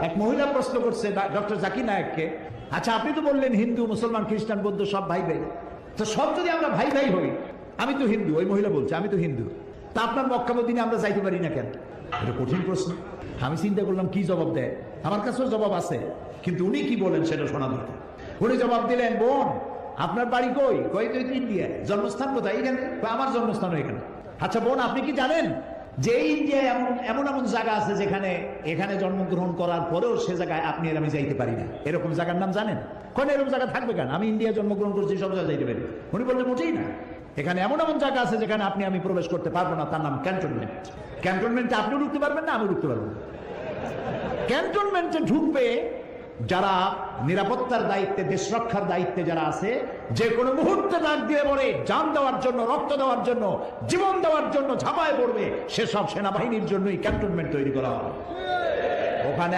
এক মহিলা প্রশ্ন করছে ডক্টর জাকির নায়েককে, আচ্ছা আপনি তো বললেন হিন্দু মুসলমান খ্রিস্টান বৌদ্ধ সব ভাই ভাই, তো সব যদি আমরা ভাই ভাই হই, আমি তো হিন্দু, ওই মহিলা বলছে আমি তো হিন্দু, তা আপনার মক্কা মদিনে আমরা যাইতে পারি না কেন? এটা কঠিন প্রশ্ন। আমি চিন্তা করলাম কি জবাব দেয়, আমার কাছেও জবাব আছে, কিন্তু উনি কি বলেন সেটা শোনা দরকার। উনি জবাব দিলেন, বোন আপনার বাড়ি কই? কই তো ইন্ডিয়ায়। জন্মস্থান কোথায়? এখানে। আমার জন্মস্থান এখানে। আচ্ছা বোন আপনি কি জানেন যে ইন্ডিয়ায় এমন এমন জায়গা আছে যেখানে এখানে জন্মগ্রহণ করার পরেও সে জায়গায় আপনি আর আমি যাইতে পারি না, এরকম জায়গার নাম জানেন? কোন এরকম জায়গা থাকবে কেন? আমি ইন্ডিয়া জন্মগ্রহণ করছি, সব জায়গায় যাইতে পারি। উনি বললেন মোটেই না, এখানে এমন এমন জায়গা আছে যেখানে আপনি আমি প্রবেশ করতে পারবো না, তার নাম ক্যান্টনমেন্ট। ক্যান্টনমেন্টে আপনিও ঢুকতে পারবেন না, আমি ঢুকতে পারবো না। ক্যান্টনমেন্টে ঢুকবে যারা নিরাপত্তার দায়িত্বে, দেশ রক্ষার দায়িত্বে যারা আছে, যে কোনো মুহূর্তে ডাক দিয়ে পড়ে জান দেওয়ার জন্য, রক্ত দেওয়ার জন্য, জীবন দেওয়ার জন্য ঝাঁপায় পড়বে, সেসব সেনাবাহিনীর জন্যই ক্যান্টনমেন্ট তৈরি করা হবে। ওখানে